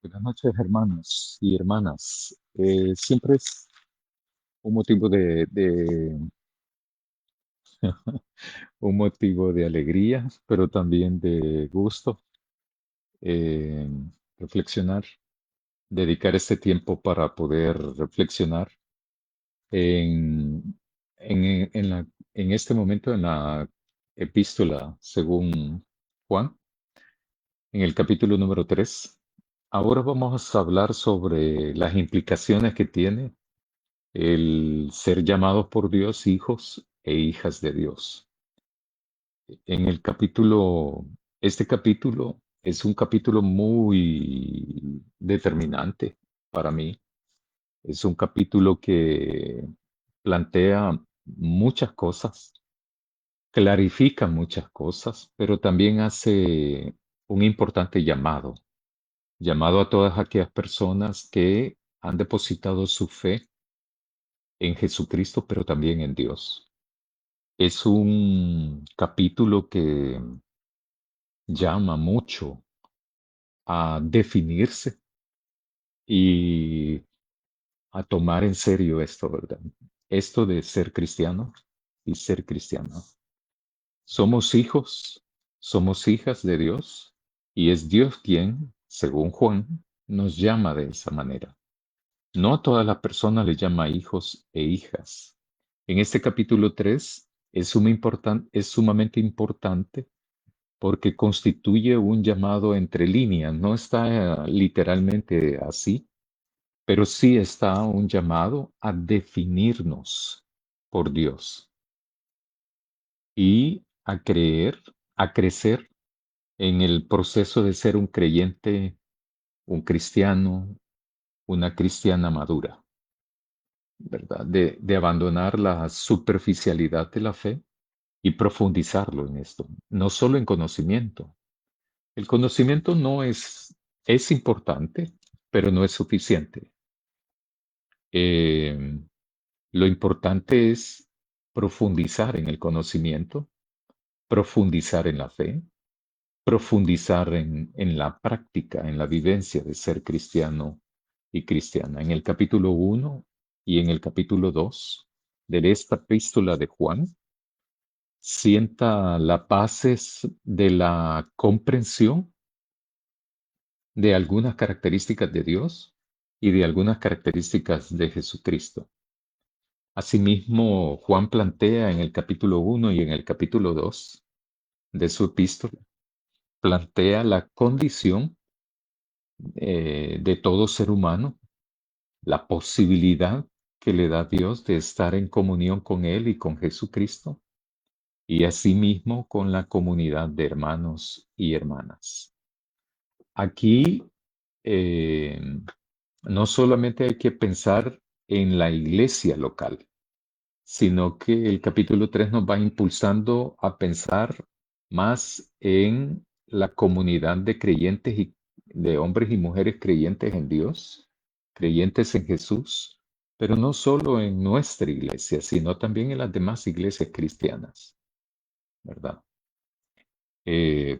Buenas noches, hermanos y hermanas. Siempre es un motivo un motivo de alegría, pero también de gusto, eh, reflexionar, dedicar este tiempo para poder reflexionar en, en este momento en la epístola según Juan, en el capítulo número 3. Ahora vamos a hablar sobre las implicaciones que tiene el ser llamados por Dios hijos e hijas de Dios. En el capítulo, este capítulo es un capítulo muy determinante para mí. Es un capítulo que plantea muchas cosas, clarifica muchas cosas, pero también hace un importante llamado a todas aquellas personas que han depositado su fe en Jesucristo, pero también en Dios. Es un capítulo que llama mucho a definirse y a tomar en serio esto, ¿verdad? Esto de ser cristiano y ser cristiano. Somos hijos, somos hijas de Dios y es Dios quien, según Juan, nos llama de esa manera. No a todas las personas les llama hijos e hijas. En este capítulo 3 es sumamente importante porque constituye un llamado entre líneas. No está literalmente así, pero sí está un llamado a definirnos por Dios y a creer, a crecer en el proceso de ser un creyente, un cristiano, una cristiana madura, ¿verdad? De abandonar la superficialidad de la fe y profundizarlo en esto, no solo en conocimiento. El conocimiento es importante, pero no es suficiente. Eh, lo importante es profundizar en el conocimiento, profundizar en la fe, profundizar en la práctica, en la vivencia de ser cristiano y cristiana. En el capítulo 1 y en el capítulo 2 de esta epístola de Juan, sienta las bases de la comprensión de algunas características de Dios y de algunas características de Jesucristo. Asimismo, Juan plantea en el capítulo 1 y en el capítulo 2 de su epístola, plantea la condición de todo ser humano, la posibilidad que le da Dios de estar en comunión con Él y con Jesucristo, y asimismo con la comunidad de hermanos y hermanas. Aquí eh, no solamente hay que pensar en la iglesia local, sino que el capítulo 3 nos va impulsando a pensar más en la comunidad de creyentes y de hombres y mujeres creyentes en Dios, creyentes en Jesús, pero no solo en nuestra iglesia, sino también en las demás iglesias cristianas, ¿verdad?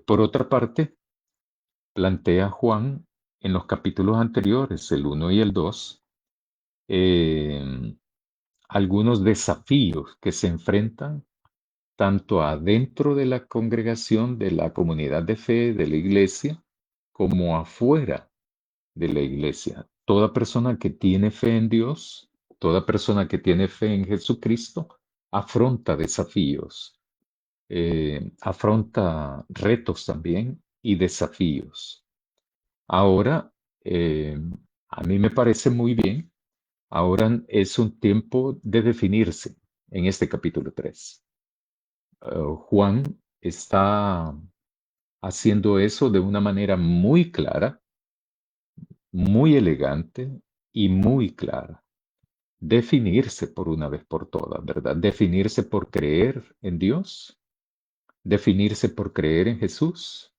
Por otra parte, plantea Juan en los capítulos anteriores, el 1 y el 2, eh, algunos desafíos que se enfrentan tanto adentro de la congregación, de la comunidad de fe, de la iglesia, como afuera de la iglesia. Toda persona que tiene fe en Dios, toda persona que tiene fe en Jesucristo, afronta desafíos, afronta retos también y desafíos. Ahora, eh, a mí me parece muy bien, ahora es un tiempo de definirse en este capítulo 3. Juan está haciendo eso de una manera muy clara, muy elegante y muy clara. Definirse por una vez por todas, ¿verdad? Definirse por creer en Dios, definirse por creer en Jesús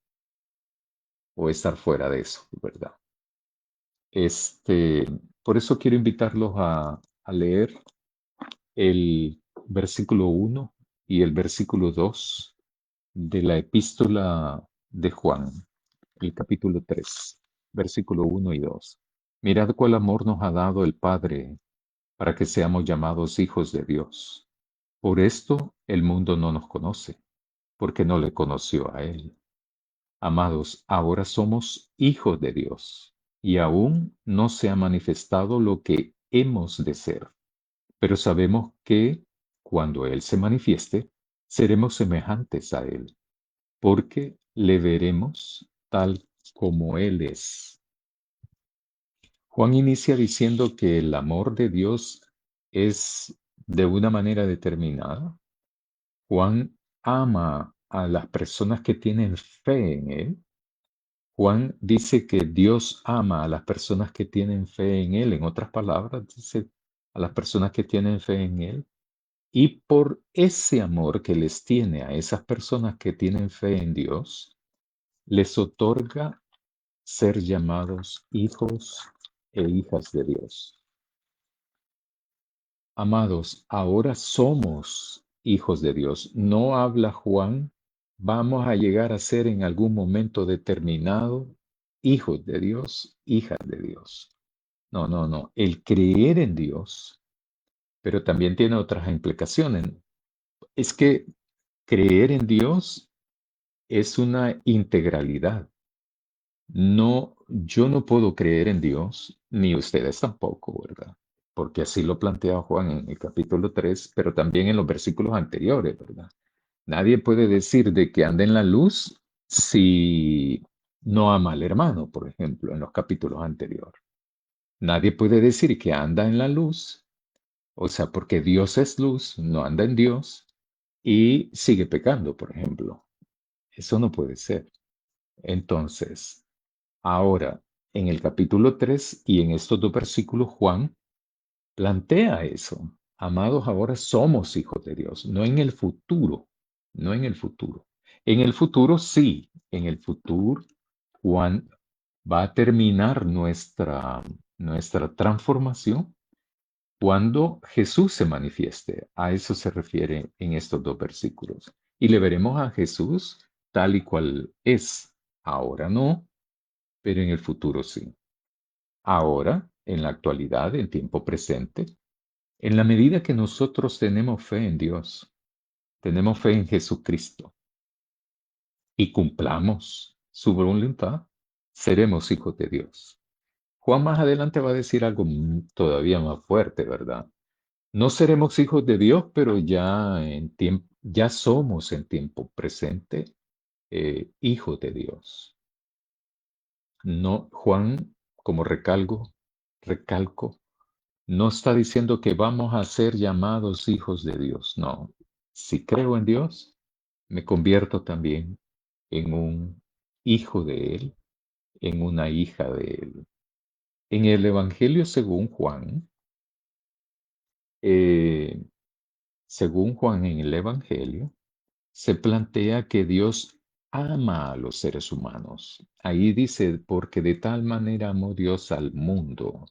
o estar fuera de eso, ¿verdad? Este, por eso quiero invitarlos a leer el versículo 1 y el versículo 2 de la epístola de Juan, el capítulo 3. versículo 1 y 2. Mirad cuál amor nos ha dado el Padre para que seamos llamados hijos de Dios. Por esto el mundo no nos conoce, porque no le conoció a Él. Amados, ahora somos hijos de Dios, y aún no se ha manifestado lo que hemos de ser, pero sabemos que cuando Él se manifieste, seremos semejantes a Él, porque le veremos tal como Él es. Juan inicia diciendo que el amor de Dios es de una manera determinada. Juan ama a las personas que tienen fe en Él. Juan dice que Dios ama a las personas que tienen fe en Él. En otras palabras, dice a las personas que tienen fe en Él. Y por ese amor que les tiene a esas personas que tienen fe en Dios, les otorga ser llamados hijos e hijas de Dios. Amados, ahora somos hijos de Dios. No habla Juan, vamos a llegar a ser en algún momento determinado hijos de Dios, hijas de Dios. No, no, no. El creer en Dios, pero también tiene otras implicaciones. Es que creer en Dios es una integralidad. No, yo no puedo creer en Dios, ni ustedes tampoco, ¿verdad? Porque así lo plantea Juan en el capítulo 3, pero también en los versículos anteriores, ¿verdad? Nadie puede decir de que anda en la luz si no ama al hermano, por ejemplo, en los capítulos anteriores. Nadie puede decir que anda en la luz, o sea, porque Dios es luz, no anda en Dios y sigue pecando, por ejemplo. Eso no puede ser. Entonces, ahora, en el capítulo 3 y en estos dos versículos, Juan plantea eso. Amados, ahora somos hijos de Dios, no en el futuro, no en el futuro. En el futuro sí, en el futuro Juan va a terminar nuestra transformación cuando Jesús se manifieste. A eso se refiere en estos dos versículos. Y le veremos a Jesús tal y cual es. Ahora no, pero en el futuro sí. Ahora, en la actualidad, en tiempo presente, en la medida que nosotros tenemos fe en Dios, tenemos fe en Jesucristo y cumplamos su voluntad, seremos hijos de Dios. Juan más adelante va a decir algo todavía más fuerte, ¿verdad? No seremos hijos de Dios, pero ya somos en tiempo presente hijos de Dios. No, Juan, como recalco, no está diciendo que vamos a ser llamados hijos de Dios. No. Si creo en Dios, me convierto también en un hijo de Él, en una hija de Él. En el Evangelio eh, según Juan en el Evangelio, se plantea que Dios ama a los seres humanos. Ahí dice, porque de tal manera amó Dios al mundo,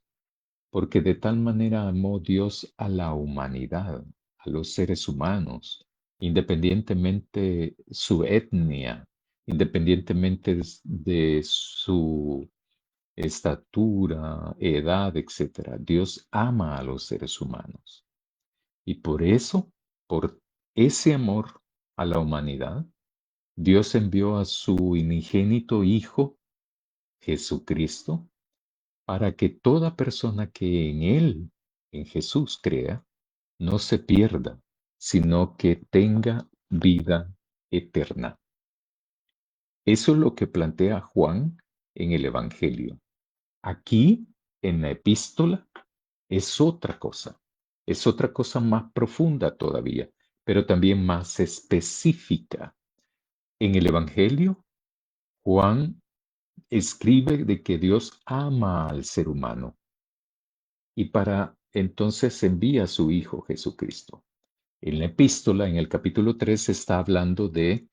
porque de tal manera amó Dios a la humanidad, a los seres humanos, independientemente su etnia, independientemente de su estatura, edad, etcétera. Dios ama a los seres humanos. Y por eso, por ese amor a la humanidad, Dios envió a su unigénito Hijo, Jesucristo, para que toda persona que en Él, en Jesús, crea, no se pierda, sino que tenga vida eterna. Eso es lo que plantea Juan en el Evangelio. Aquí, en la epístola, es otra cosa más profunda todavía, pero también más específica. En el Evangelio, Juan escribe de que Dios ama al ser humano y para entonces envía a su Hijo Jesucristo. En la epístola, en el capítulo 3, está hablando de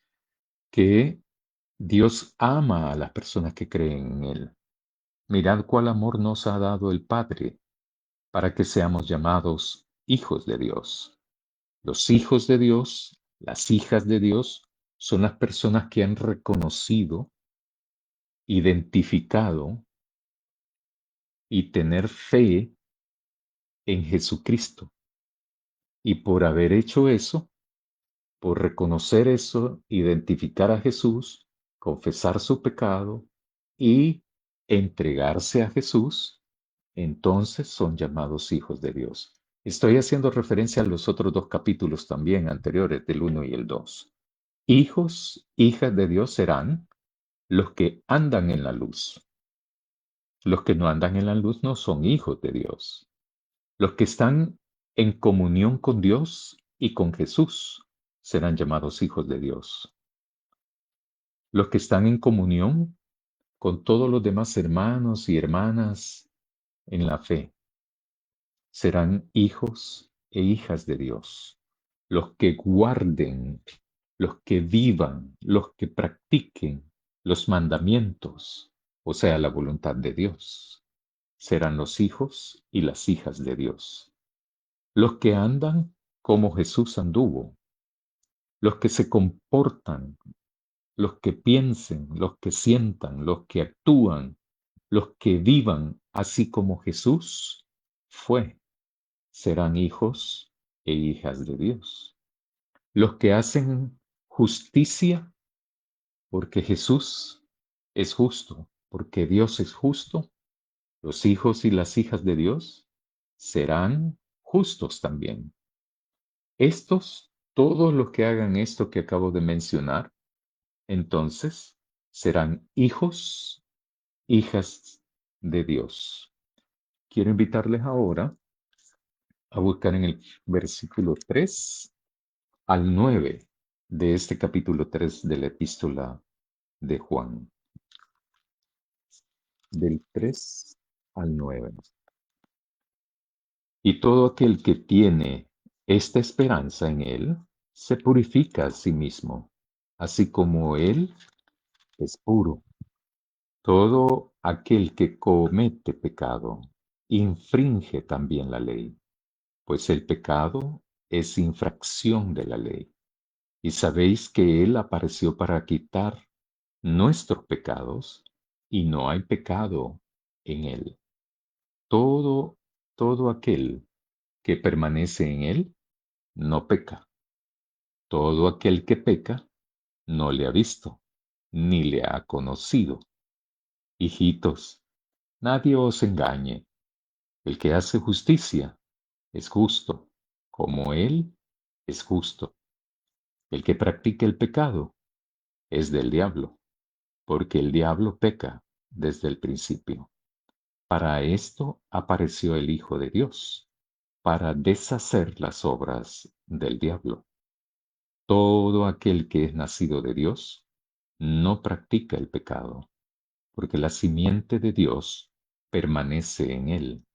que Dios ama a las personas que creen en Él. Mirad cuál amor nos ha dado el Padre para que seamos llamados hijos de Dios. Los hijos de Dios, las hijas de Dios, son las personas que han reconocido, identificado y tener fe en Jesucristo. Y por haber hecho eso, por reconocer eso, identificar a Jesús, confesar su pecado y entregarse a Jesús, entonces son llamados hijos de Dios. Estoy haciendo referencia a los otros dos capítulos también anteriores, del 1 y el 2. Hijos, hijas de Dios serán los que andan en la luz. Los que no andan en la luz no son hijos de Dios. Los que están en comunión con Dios y con Jesús serán llamados hijos de Dios. Los que están en comunión con todos los demás hermanos y hermanas en la fe serán hijos e hijas de Dios. Los que guarden, los que vivan, los que practiquen los mandamientos, o sea, la voluntad de Dios, serán los hijos y las hijas de Dios. Los que andan como Jesús anduvo, los que se comportan, los que piensen, los que sientan, los que actúan, los que vivan así como Jesús fue, serán hijos e hijas de Dios. Los que hacen justicia, porque Jesús es justo, porque Dios es justo, los hijos y las hijas de Dios serán justos también. Estos, todos los que hagan esto que acabo de mencionar, entonces serán hijos, hijas de Dios. Quiero invitarles ahora a buscar en el versículo 3 al 9 de este capítulo 3 de la epístola de Juan, del 3 al 9. Y todo aquel que tiene esta esperanza en Él, se purifica a sí mismo, así como Él es puro. Todo aquel que comete pecado, infringe también la ley, pues el pecado es infracción de la ley. Y sabéis que Él apareció para quitar nuestros pecados, y no hay pecado en Él. Todo, todo aquel que permanece en Él, no peca. Todo aquel que peca, no le ha visto, ni le ha conocido. Hijitos, nadie os engañe. El que hace justicia es justo, como Él es justo. El que practica el pecado es del diablo, porque el diablo peca desde el principio. Para esto apareció el Hijo de Dios, para deshacer las obras del diablo. Todo aquel que es nacido de Dios no practica el pecado, porque la simiente de Dios permanece en él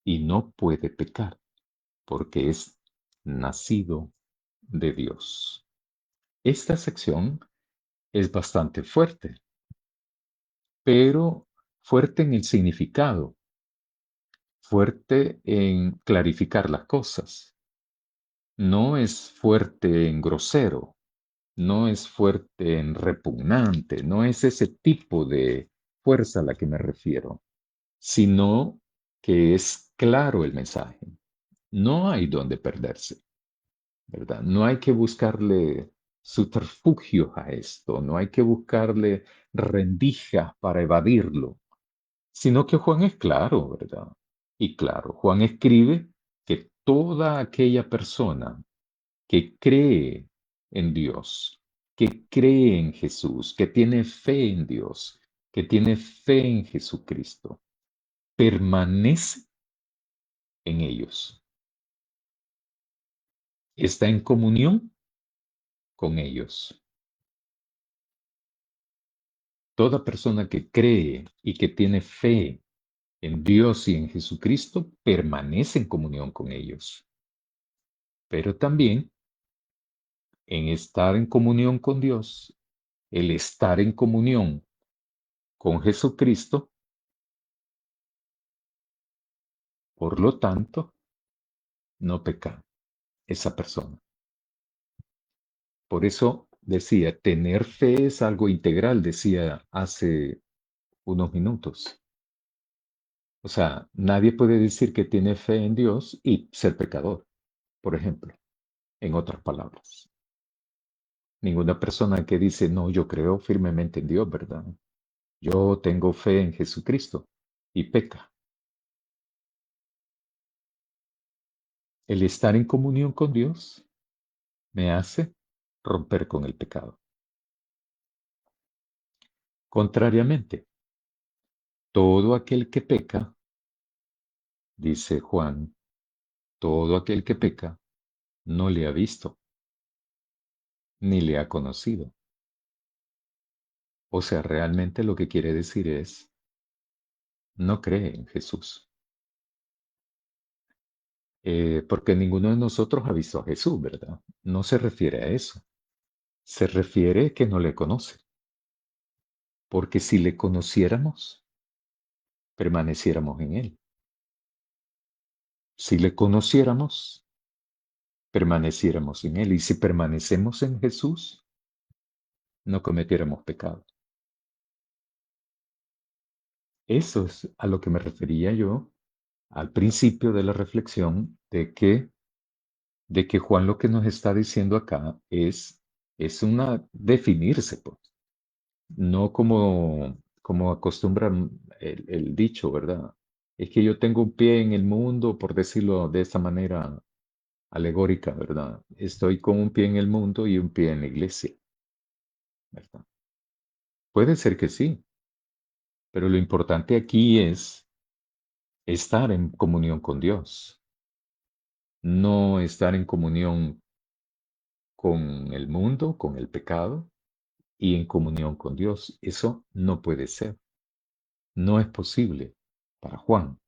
y no puede pecar, porque es nacido de Dios. Esta sección es bastante fuerte, pero fuerte en el significado, fuerte en clarificar las cosas. No es fuerte en grosero, no es fuerte en repugnante, no es ese tipo de fuerza a la que me refiero, sino que es claro el mensaje. No hay donde perderse, ¿verdad? No hay que buscarle subterfugios a esto, no hay que buscarle rendijas para evadirlo, sino que Juan es claro, ¿verdad? Y claro, Juan escribe que toda aquella persona que cree en Dios, que cree en Jesús, que tiene fe en Dios, que tiene fe en Jesucristo, permanece en ellos, está en comunión con ellos. Toda persona que cree y que tiene fe en Dios y en Jesucristo permanece en comunión con ellos. Pero también en estar en comunión con Dios, el estar en comunión con Jesucristo, por lo tanto, no peca esa persona. Por eso decía, tener fe es algo integral, decía hace unos minutos. O sea, nadie puede decir que tiene fe en Dios y ser pecador, por ejemplo, en otras palabras. Ninguna persona que dice, no, yo creo firmemente en Dios, ¿verdad? Yo tengo fe en Jesucristo y peca. El estar en comunión con Dios me hace romper con el pecado. Contrariamente, todo aquel que peca, dice Juan, todo aquel que peca no le ha visto ni le ha conocido. O sea, realmente lo que quiere decir es, no cree en Jesús. Porque ninguno de nosotros ha visto a Jesús, ¿verdad? No se refiere a eso. Se refiere que no le conoce. Porque si le conociéramos, permaneciéramos en Él. Si le conociéramos, permaneciéramos en Él. Y si permanecemos en Jesús, no cometiéramos pecado. Eso es a lo que me refería yo al principio de la reflexión de que Juan lo que nos está diciendo acá es una definirse, pues. No como acostumbran el dicho, ¿verdad? Es que yo tengo un pie en el mundo, por decirlo de esta manera alegórica, ¿verdad? Estoy con un pie en el mundo y un pie en la iglesia, ¿verdad? Puede ser que sí, pero lo importante aquí es estar en comunión con Dios, no estar en comunión con el mundo, con el pecado y en comunión con Dios. Eso no puede ser, no es posible para Juan,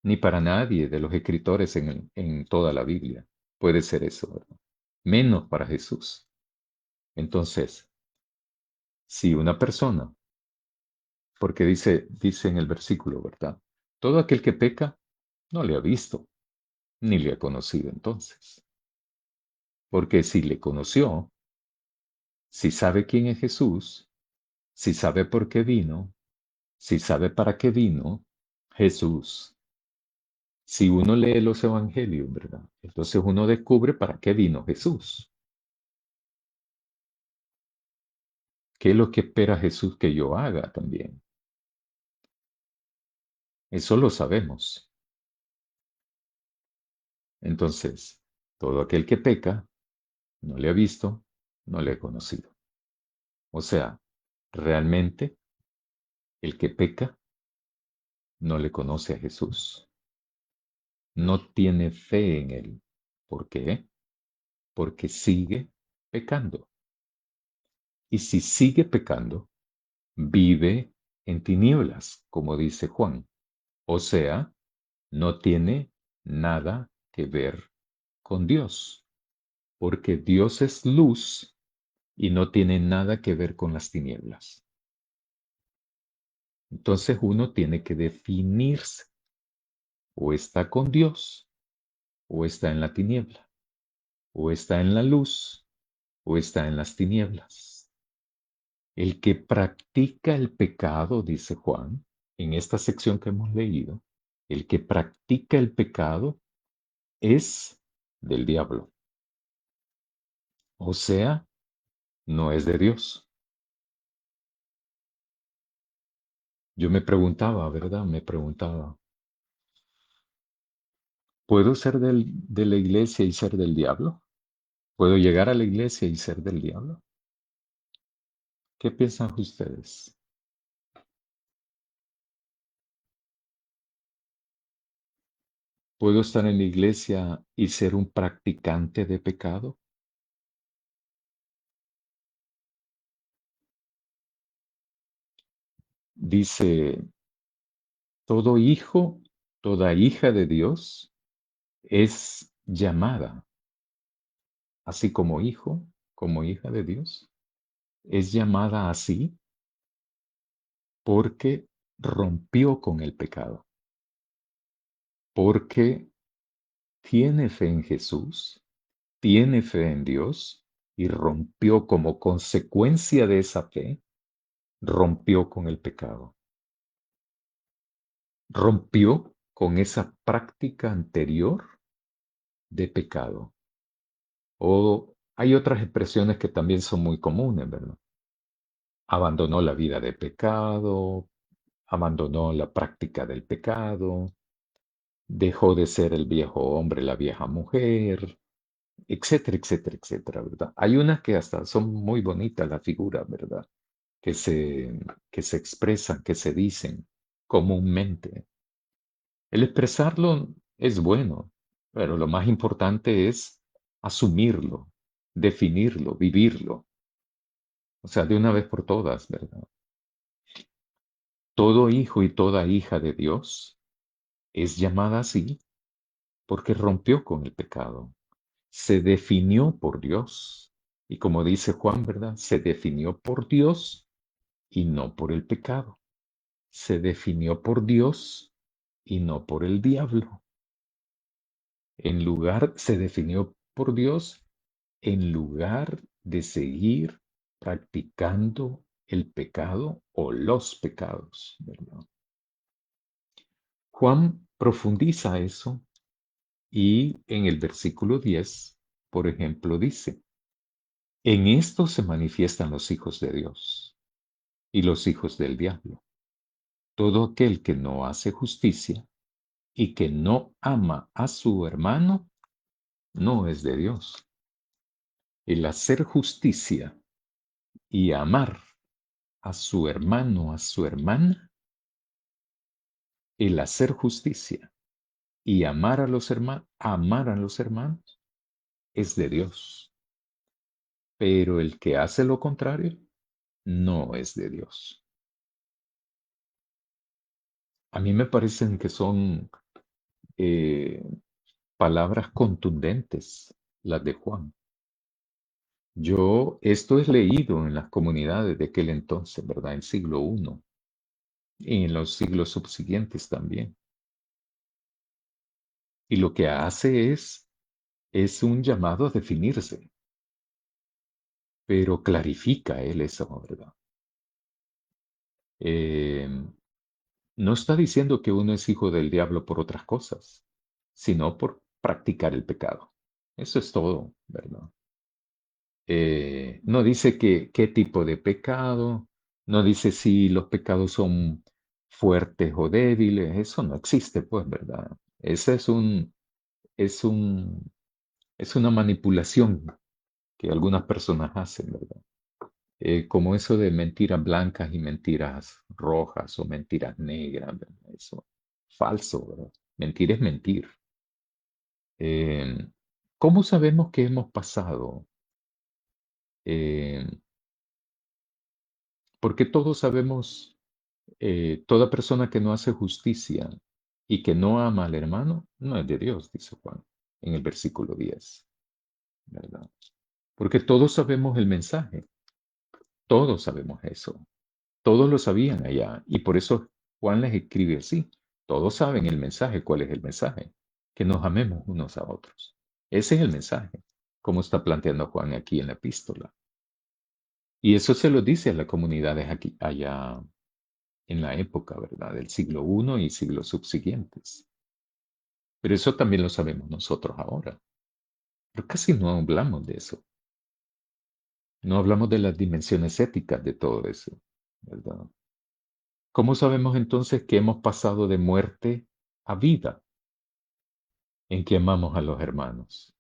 ni para nadie de los escritores en toda la Biblia. Puede ser eso, ¿verdad? Menos para Jesús. Entonces, si una persona, porque dice en el versículo, ¿verdad? Todo aquel que peca no le ha visto, ni le ha conocido entonces. Porque si le conoció, si sabe quién es Jesús, si sabe por qué vino, si sabe para qué vino, Jesús. Si uno lee los evangelios, ¿verdad? Entonces uno descubre para qué vino Jesús. ¿Qué es lo que espera Jesús que yo haga también? Eso lo sabemos. Entonces, todo aquel que peca, no le ha visto, no le ha conocido. O sea, realmente el que peca no le conoce a Jesús. No tiene fe en él. ¿Por qué? Porque sigue pecando. Y si sigue pecando, vive en tinieblas, como dice Juan. O sea, no tiene nada que ver con Dios, porque Dios es luz y no tiene nada que ver con las tinieblas. Entonces uno tiene que definirse, o está con Dios, o está en la tiniebla, o está en la luz, o está en las tinieblas. El que practica el pecado, dice Juan, en esta sección que hemos leído, el que practica el pecado es del diablo. O sea, no es de Dios. Yo me preguntaba, ¿verdad? Me preguntaba, ¿puedo ser de la iglesia y ser del diablo? ¿Puedo llegar a la iglesia y ser del diablo? ¿Qué piensan ustedes? ¿Puedo estar en la iglesia y ser un practicante de pecado? Dice, todo hijo, toda hija de Dios es llamada, así como hijo, como hija de Dios, es llamada así porque rompió con el pecado, porque tiene fe en Jesús, tiene fe en Dios y rompió como consecuencia de esa fe, rompió con el pecado. rompió con esa práctica anterior de pecado. O hay otras expresiones que también son muy comunes, ¿verdad? Abandonó la vida de pecado, abandonó la práctica del pecado, dejó de ser el viejo hombre, la vieja mujer, etcétera, etcétera, etcétera, ¿verdad? Hay unas que hasta son muy bonitas las figuras, ¿verdad? Que se, que se expresan, que se dicen comúnmente. El expresarlo es bueno, pero lo más importante es asumirlo, definirlo, vivirlo. O sea, de una vez por todas, ¿verdad? Todo hijo y toda hija de Dios es llamada así porque rompió con el pecado. Se definió por Dios. Y como dice Juan, ¿verdad? Se definió por Dios y no por el pecado. Se definió por Dios y no por el diablo. Se definió por Dios en lugar de seguir practicando el pecado o los pecados, ¿verdad? Juan profundiza eso y en el versículo 10, por ejemplo, dice, en esto se manifiestan los hijos de Dios y los hijos del diablo. Todo aquel que no hace justicia y que no ama a su hermano, no es de Dios. El hacer justicia y amar a su hermano, a su hermana, el hacer justicia y amar a los hermanos es de Dios. Pero el que hace lo contrario no es de Dios. A mí me parecen que son eh, palabras contundentes las de Juan. Esto es leído en las comunidades de aquel entonces, ¿verdad? En siglo I y en los siglos subsiguientes también. Y lo que hace es un llamado a definirse, pero clarifica él eso, ¿verdad? Eh, no está diciendo que uno es hijo del diablo por otras cosas, sino por practicar el pecado. Eso es todo, ¿verdad? No dice qué tipo de pecado, no dice si los pecados son fuertes o débiles, eso no existe, pues, ¿verdad? Ese es un, es una manipulación que algunas personas hacen, ¿verdad? Como eso de mentiras blancas y mentiras rojas o mentiras negras, ¿verdad? Eso, falso, ¿verdad? Mentir es mentir. Eh, ¿Cómo sabemos que hemos pasado? Eh, Porque todos sabemos, toda persona que no hace justicia y que no ama al hermano, no es de Dios, dice Juan en el versículo 10, ¿verdad? Porque todos sabemos el mensaje, todos sabemos eso, todos lo sabían allá y por eso Juan les escribe así. Todos saben el mensaje, ¿cuál es el mensaje? Que nos amemos unos a otros. Ese es el mensaje, como está planteando Juan aquí en la epístola. Y eso se lo dice a las comunidades aquí, allá en la época, ¿verdad? Del siglo I y siglos subsiguientes. Pero eso también lo sabemos nosotros ahora. Pero casi no hablamos de eso. No hablamos de las dimensiones éticas de todo eso, ¿verdad? ¿Cómo sabemos entonces que hemos pasado de muerte a vida en que amamos a los hermanos?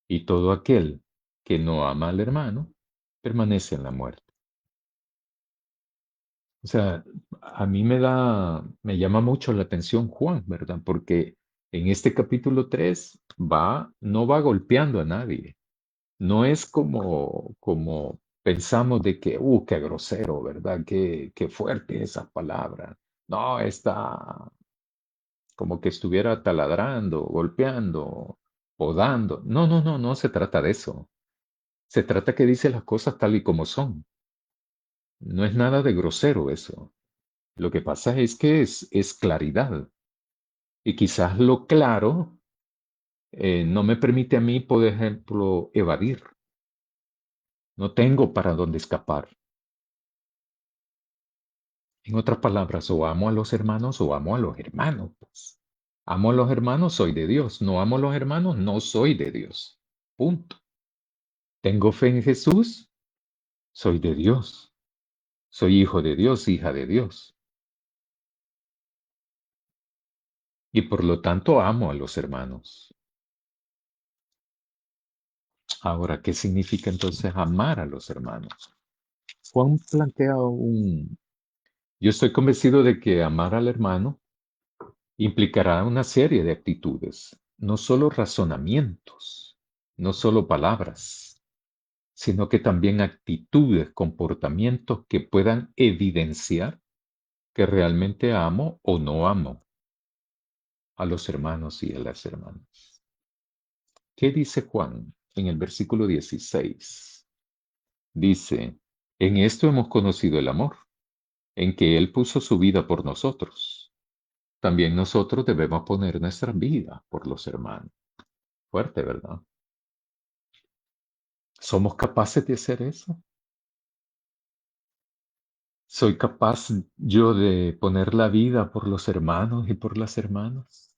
Y todo aquel que no ama al hermano permanece en la muerte. O sea, a mí me llama mucho la atención Juan, ¿verdad? Porque en este capítulo 3 no va golpeando a nadie. No es como pensamos de que, qué grosero, ¿verdad? Qué fuerte esas palabras. No, está como que estuviera taladrando, golpeando, podando. No, no, no, no se trata de eso. Se trata que dice las cosas tal y como son. No es nada de grosero eso. Lo que pasa es que es claridad. Y quizás lo claro no me permite a mí, por ejemplo, evadir. No tengo para dónde escapar. En otras palabras, o amo a los hermanos o amo a los hermanos, pues. Amo a los hermanos, soy de Dios. No amo a los hermanos, no soy de Dios. Punto. Tengo fe en Jesús, soy de Dios. Soy hijo de Dios, hija de Dios. Y por lo tanto amo a los hermanos. Ahora, ¿qué significa entonces amar a los hermanos? Juan plantea un... Yo estoy convencido de que amar al hermano implicará una serie de actitudes, no solo razonamientos, no solo palabras, sino que también actitudes, comportamientos que puedan evidenciar que realmente amo o no amo a los hermanos y a las hermanas. ¿Qué dice Juan en el versículo 16? Dice, en esto hemos conocido el amor, en que Él puso su vida por nosotros. También nosotros debemos poner nuestra vida por los hermanos. Fuerte, ¿verdad? ¿Somos capaces de hacer eso? ¿Soy capaz yo de poner la vida por los hermanos y por las hermanas?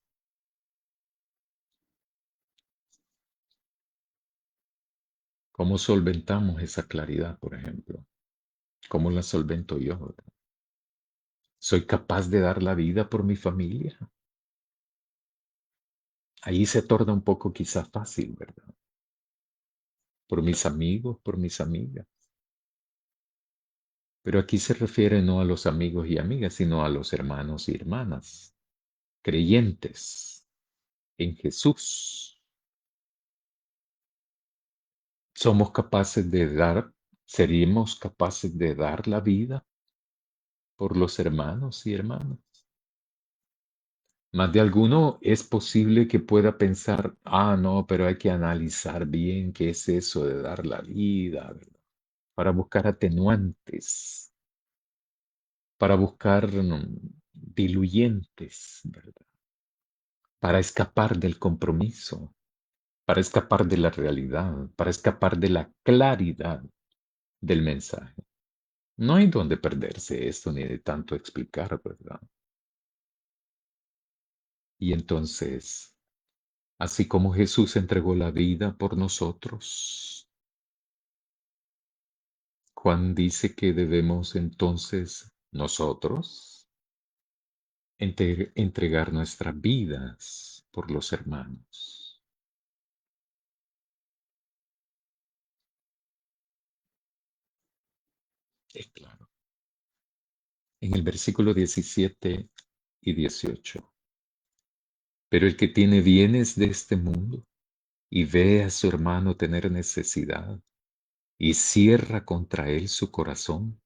¿Cómo solventamos esa claridad, por ejemplo? ¿Cómo la solvento yo? ¿Verdad? ¿Soy capaz de dar la vida por mi familia? Ahí se torna un poco quizá fácil, ¿verdad? Por mis amigos, por mis amigas. Pero aquí se refiere no a los amigos y amigas, sino a los hermanos y hermanas, creyentes en Jesús. Somos capaces de dar, seríamos capaces de dar la vida por los hermanos y hermanas. Más de alguno es posible que pueda pensar, no, pero hay que analizar bien qué es eso de dar la vida, ¿verdad? Para buscar atenuantes, para buscar diluyentes, ¿verdad? Para escapar del compromiso, para escapar de la realidad, para escapar de la claridad del mensaje. No hay donde perderse esto ni de tanto explicar, ¿verdad? Y entonces, así como Jesús entregó la vida por nosotros, Juan dice que debemos entonces nosotros entregar nuestras vidas por los hermanos. Es claro. En el versículo 17 y 18. Pero el que tiene bienes de este mundo y ve a su hermano tener necesidad y cierra contra él su corazón,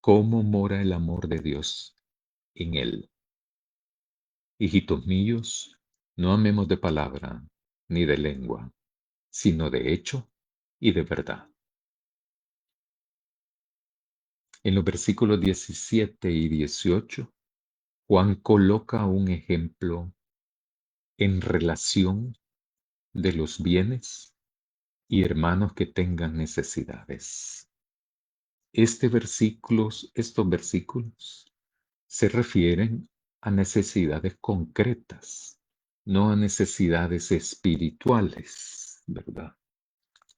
¿cómo mora el amor de Dios en él? Hijitos míos, no amemos de palabra ni de lengua, sino de hecho y de verdad. En los versículos 17 y 18, Juan coloca un ejemplo en relación de los bienes y hermanos que tengan necesidades. Estos versículos se refieren a necesidades concretas, no a necesidades espirituales, ¿verdad?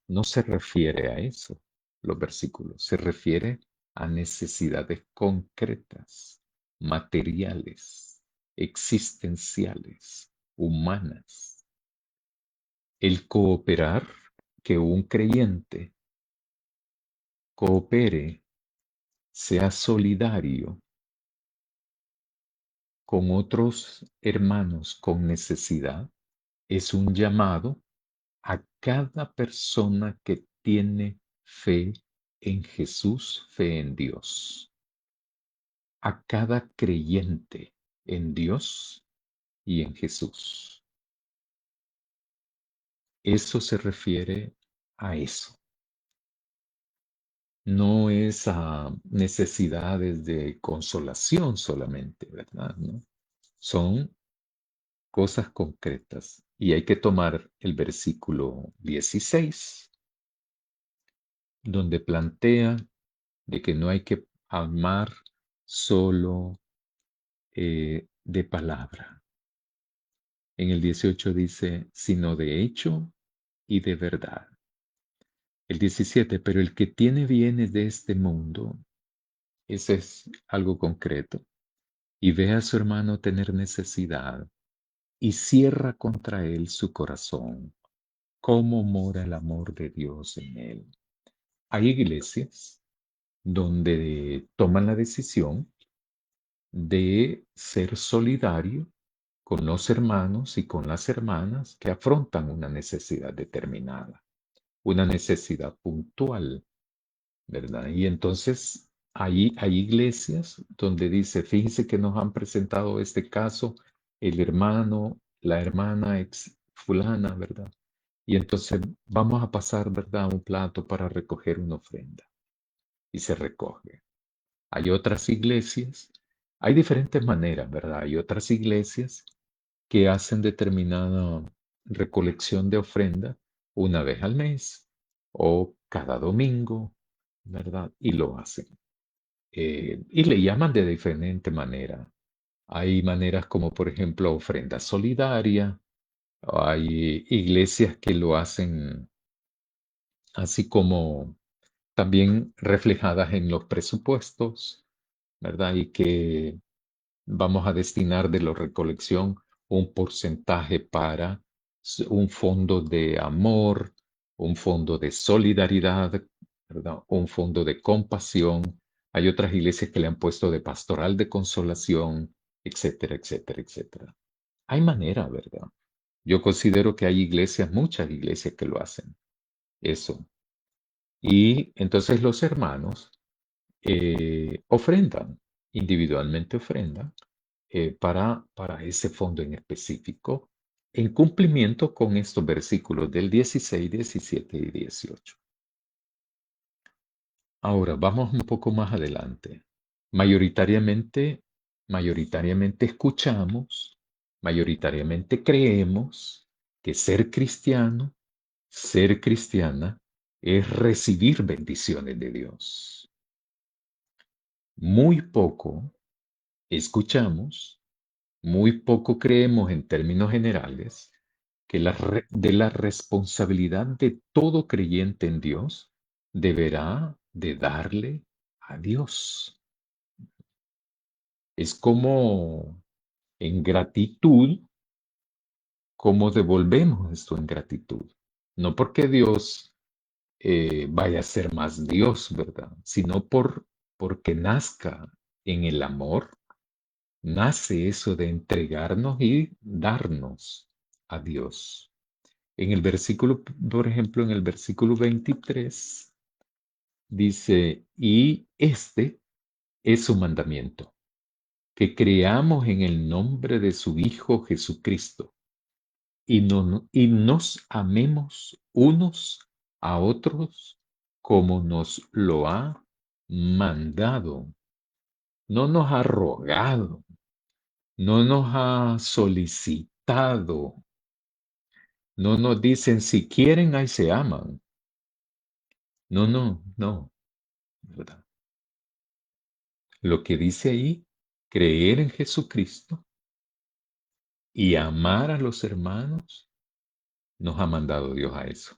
No se refiere a eso, los versículos, se refiere a necesidades concretas, materiales, existenciales, humanas. El cooperar, que un creyente coopere, sea solidario con otros hermanos con necesidad, es un llamado a cada persona que tiene fe en Jesús, fe en Dios, a cada creyente en Dios y en Jesús. Eso se refiere a eso. No es a necesidades de consolación solamente, ¿verdad? ¿No? Son cosas concretas. Y hay que tomar el versículo 16, donde plantea de que no hay que amar solo de palabra. En el 18 dice, sino de hecho y de verdad. El 17, pero el que tiene bienes de este mundo, ese es algo concreto, y ve a su hermano tener necesidad y cierra contra él su corazón, ¿cómo mora el amor de Dios en él? Hay iglesias donde toman la decisión de ser solidario con los hermanos y con las hermanas que afrontan una necesidad determinada, una necesidad puntual, ¿verdad? Y entonces hay iglesias donde dice, fíjense que nos han presentado este caso, el hermano, la hermana ex fulana, ¿verdad? Y entonces vamos a pasar, ¿verdad?, un plato para recoger una ofrenda. Y se recoge. Hay otras iglesias, hay diferentes maneras, ¿verdad? Hay otras iglesias que hacen determinada recolección de ofrenda una vez al mes o cada domingo, ¿verdad? Y lo hacen. Y le llaman de diferente manera. Hay maneras como, por ejemplo, ofrenda solidaria. Hay iglesias que lo hacen así como también reflejadas en los presupuestos, ¿verdad? Y que vamos a destinar de la recolección un porcentaje para un fondo de amor, un fondo de solidaridad, ¿verdad? Un fondo de compasión. Hay otras iglesias que le han puesto de pastoral de consolación, etcétera, etcétera, etcétera. Hay manera, ¿verdad? Yo considero que hay iglesias, muchas iglesias que lo hacen, eso. Y entonces los hermanos ofrendan, individualmente ofrendan para ese fondo en específico, en cumplimiento con estos versículos del 16, 17 y 18. Ahora, vamos un poco más adelante. Mayoritariamente, mayoritariamente escuchamos, mayoritariamente creemos que ser cristiano, ser cristiana, es recibir bendiciones de Dios. Muy poco escuchamos, muy poco creemos en términos generales que de la responsabilidad de todo creyente en Dios deberá de darle a Dios. Es como en gratitud, como devolvemos esto en gratitud. No porque Dios vaya a ser más Dios, ¿verdad? Sino porque nazca en el amor, nace eso de entregarnos y darnos a Dios. En el versículo, por ejemplo, en el versículo 23 dice, y este es su mandamiento, que creamos en el nombre de su Hijo Jesucristo y nos amemos unos a otros como nos lo ha mandado. No nos ha rogado, no nos ha solicitado, no nos dicen si quieren, ahí se aman. No, no, no, ¿verdad? Lo que dice ahí, creer en Jesucristo y amar a los hermanos, nos ha mandado Dios a eso.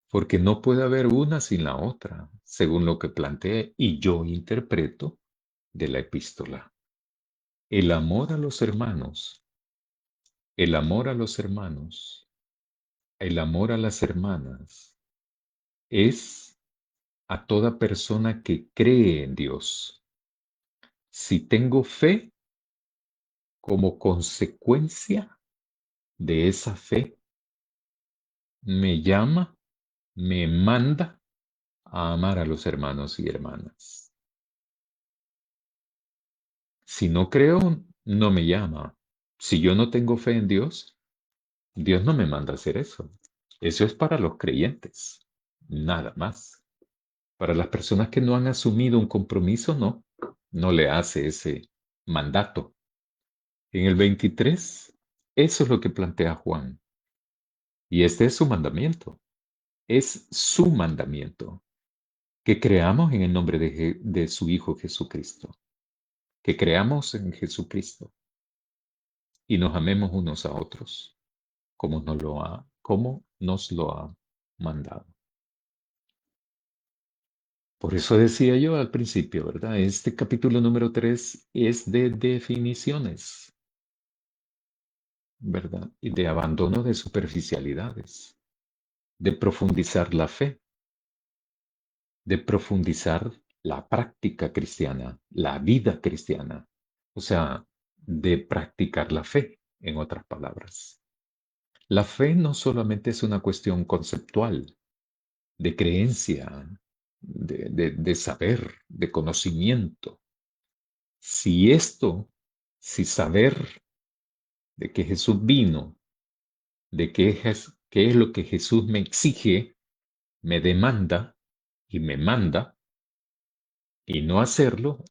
Porque no puede haber una sin la otra, según lo que plantea y yo interpreto de la epístola. El amor a los hermanos, el amor a los hermanos, el amor a las hermanas, es a toda persona que cree en Dios. Si tengo fe, como consecuencia de esa fe, me llama, me manda a amar a los hermanos y hermanas. Si no creo, no me llama. Si yo no tengo fe en Dios, Dios no me manda a hacer eso. Eso es para los creyentes, nada más. Para las personas que no han asumido un compromiso, no, no le hace ese mandato. En el 23, eso es lo que plantea Juan. Y este es su mandamiento. Es su mandamiento. que creamos en el nombre de su Hijo Jesucristo, que creamos en Jesucristo y nos amemos unos a otros, como nos lo ha mandado. Por eso decía yo al principio, ¿verdad? Este capítulo número 3 es de definiciones, ¿verdad? Y de abandono de superficialidades, de profundizar la fe, de profundizar la práctica cristiana, la vida cristiana, o sea, de practicar la fe, en otras palabras. La fe no solamente es una cuestión conceptual, de creencia, de saber, de conocimiento. Si esto, si saber de que Jesús vino, de qué es lo que Jesús me exige, me demanda y me manda, y no hacerlo,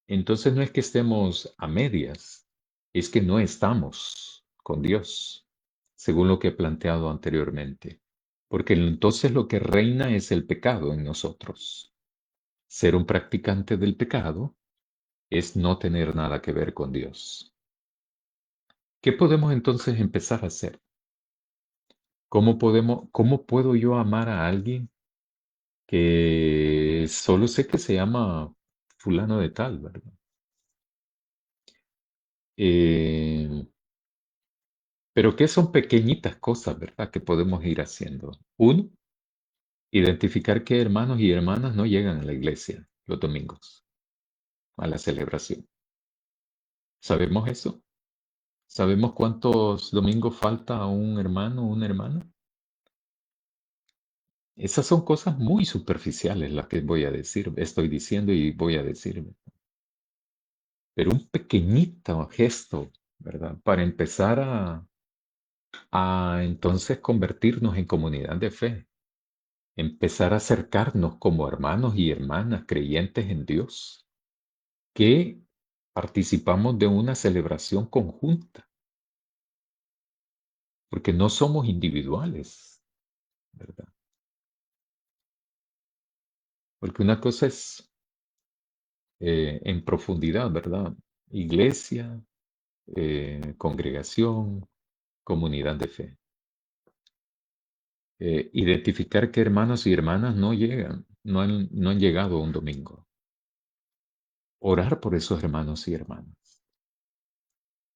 entonces no es que estemos a medias, es que no estamos con Dios, según lo que he planteado anteriormente. Porque entonces lo que reina es el pecado en nosotros. Ser un practicante del pecado es no tener nada que ver con Dios. ¿Qué podemos entonces empezar a hacer? Cómo puedo yo amar a alguien que solo sé que se llama fulano de tal, ¿verdad? Eh, pero que son pequeñitas cosas, ¿verdad? Que podemos ir haciendo. Uno, identificar que hermanos y hermanas no llegan a la iglesia los domingos, a la celebración. ¿Sabemos eso? ¿Sabemos cuántos domingos falta a un hermano o una hermana? Esas son cosas muy superficiales las que voy a decir, estoy diciendo y voy a decir, pero un pequeñito gesto, ¿verdad? Para empezar a entonces convertirnos en comunidad de fe, empezar a acercarnos como hermanos y hermanas creyentes en Dios, que participamos de una celebración conjunta, porque no somos individuales, ¿verdad? Porque una cosa es en profundidad, ¿verdad? Iglesia, congregación, comunidad de fe. Identificar que hermanos y hermanas no llegan, no han llegado un domingo. Orar por esos hermanos y hermanas.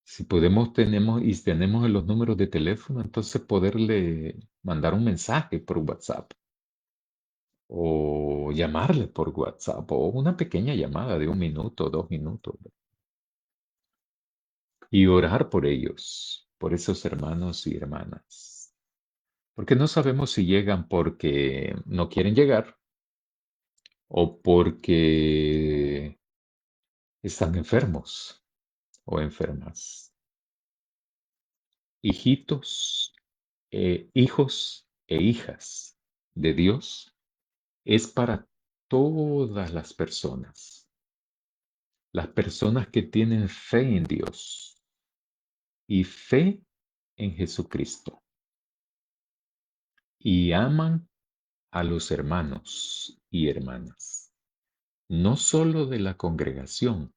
Si tenemos los números de teléfono, entonces poderle mandar un mensaje por WhatsApp o llamarle por WhatsApp o una pequeña llamada de 1 minuto, 2 minutos y orar por ellos, por esos hermanos y hermanas. Porque no sabemos si llegan porque no quieren llegar o porque están enfermos o enfermas. Hijitos, hijos e hijas de Dios es para todas las personas que tienen fe en Dios y fe en Jesucristo y aman a los hermanos y hermanas, no solo de la congregación,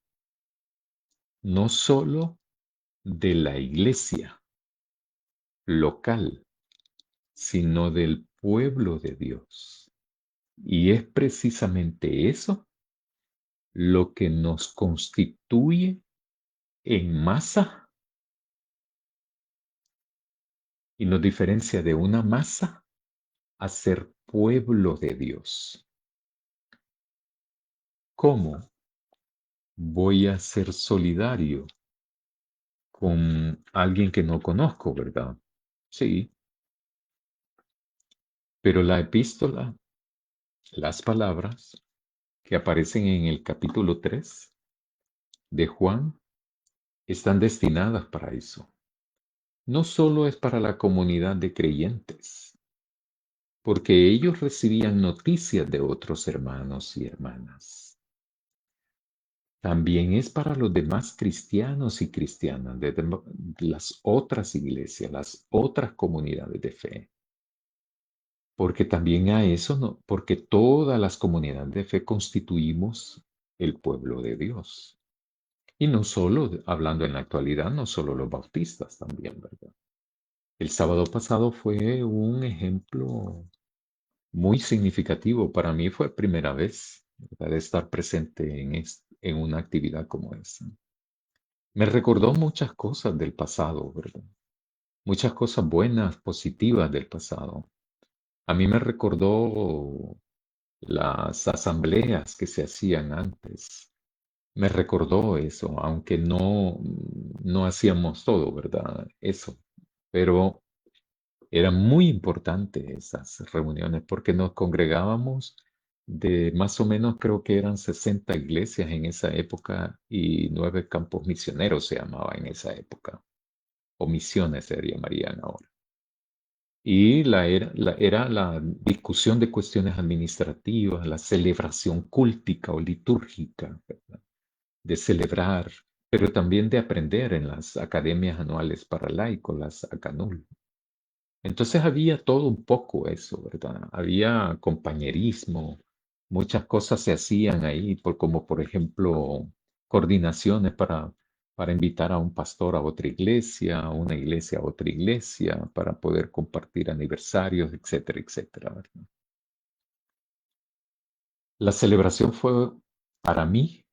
no solo de la iglesia local, sino del pueblo de Dios. Y es precisamente eso lo que nos constituye en masa y nos diferencia de una masa a ser pueblo de Dios. ¿Cómo voy a ser solidario con alguien que no conozco, verdad? Sí, pero la epístola, las palabras que aparecen en el capítulo 3 de Juan, están destinadas para eso. No solo es para la comunidad de creyentes, porque ellos recibían noticias de otros hermanos y hermanas. También es para los demás cristianos y cristianas de las otras iglesias, las otras comunidades de fe. porque también a eso no, porque todas las comunidades de fe constituimos el pueblo de Dios. Y no solo, hablando en la actualidad, no solo los bautistas también, ¿verdad? El sábado pasado fue un ejemplo muy significativo. Para mí fue primera vez, ¿verdad?, de estar presente en una actividad como esa. Me recordó muchas cosas del pasado, ¿verdad? Muchas cosas buenas, positivas del pasado. A mí me recordó las asambleas que se hacían antes. Me recordó eso, aunque no hacíamos todo, ¿verdad? Eso. Pero era muy importante esas reuniones porque nos congregábamos de más o menos, creo que eran 60 iglesias en esa época y 9 campos misioneros se llamaba en esa época, o misiones se llamarían ahora. Y era la discusión de cuestiones administrativas, la celebración cúltica o litúrgica, ¿verdad?, de celebrar, pero también de aprender en las academias anuales para laicos, las ACANUL. Entonces había todo un poco eso, ¿verdad? Había compañerismo, muchas cosas se hacían ahí, como por ejemplo coordinaciones para invitar a un pastor a otra iglesia, a una iglesia a otra iglesia, para poder compartir aniversarios, etcétera, etcétera, ¿verdad? La celebración fue, para mí,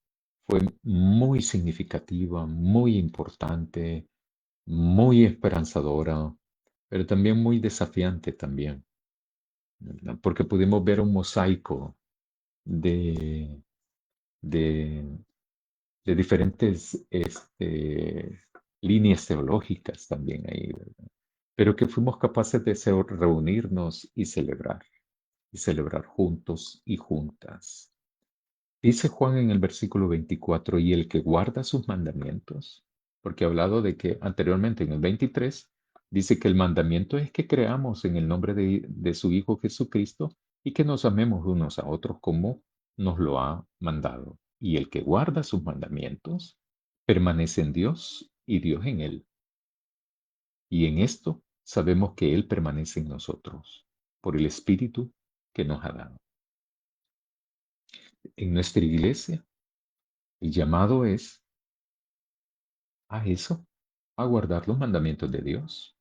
fue muy significativa, muy importante, muy esperanzadora, pero también muy desafiante también, ¿verdad? Porque pudimos ver un mosaico de, de, de diferentes líneas teológicas también ahí, ¿verdad? Pero que fuimos capaces de reunirnos y celebrar juntos y juntas. Dice Juan en el versículo 24, y el que guarda sus mandamientos, porque he hablado de que anteriormente en el 23 dice que el mandamiento es que creamos en el nombre de su Hijo Jesucristo y que nos amemos unos a otros como nos lo ha mandado. Y el que guarda sus mandamientos permanece en Dios y Dios en él. Y en esto sabemos que Él permanece en nosotros por el Espíritu que nos ha dado. En nuestra iglesia, el llamado es a eso, a guardar los mandamientos de Dios,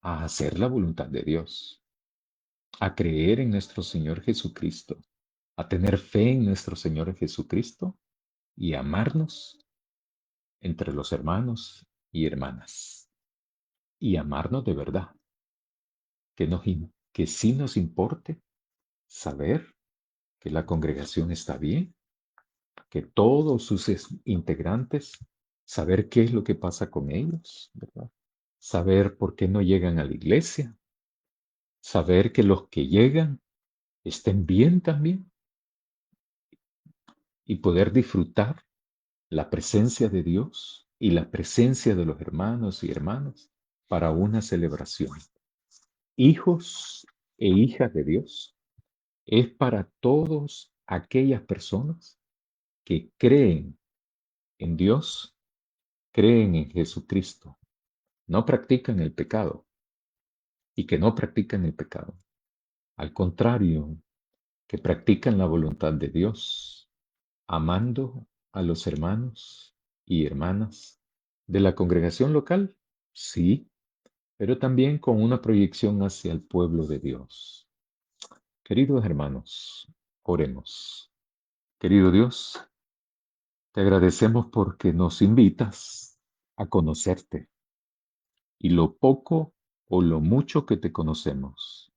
a hacer la voluntad de Dios, a creer en nuestro Señor Jesucristo, a tener fe en nuestro Señor Jesucristo y amarnos entre los hermanos y hermanas. Y amarnos de verdad, que sí nos importe saber que la congregación está bien, que todos sus integrantes, saber qué es lo que pasa con ellos, ¿verdad? Saber por qué no llegan a la iglesia, saber que los que llegan estén bien también y poder disfrutar la presencia de Dios y la presencia de los hermanos y hermanas para una celebración. Hijos e hijas de Dios es para todos aquellas personas que creen en Dios, creen en Jesucristo, no practican el pecado y que no practican el pecado. Al contrario, que practican la voluntad de Dios, amando a los hermanos y hermanas de la congregación local, sí, pero también con una proyección hacia el pueblo de Dios. Queridos hermanos, oremos. Querido Dios, te agradecemos porque nos invitas a conocerte y lo poco o lo mucho que te conocemos,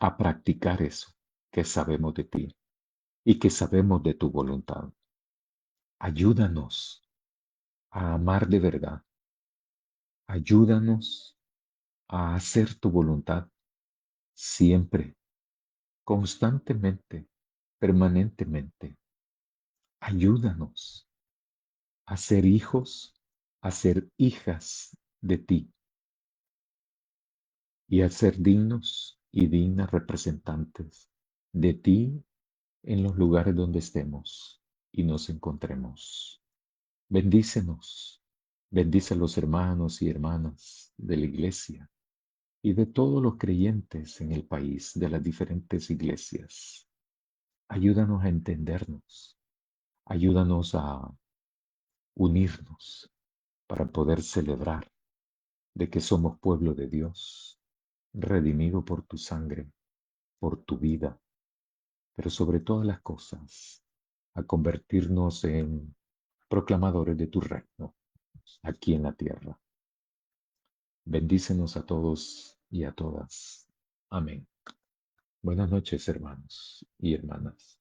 a practicar eso que sabemos de ti y que sabemos de tu voluntad. Ayúdanos a amar de verdad. Ayúdanos a hacer tu voluntad siempre, constantemente, permanentemente. Ayúdanos a ser hijos, a ser hijas de ti y a ser dignos y dignas representantes de ti en los lugares donde estemos y nos encontremos. Bendícenos, bendice a los hermanos y hermanas de la iglesia y de todos los creyentes en el país, de las diferentes iglesias. Ayúdanos a entendernos, ayúdanos a unirnos para poder celebrar de que somos pueblo de Dios, redimido por tu sangre, por tu vida, pero sobre todas las cosas, a convertirnos en proclamadores de tu reino aquí en la tierra. Bendícenos a todos y a todas. Amén. Buenas noches, hermanos y hermanas.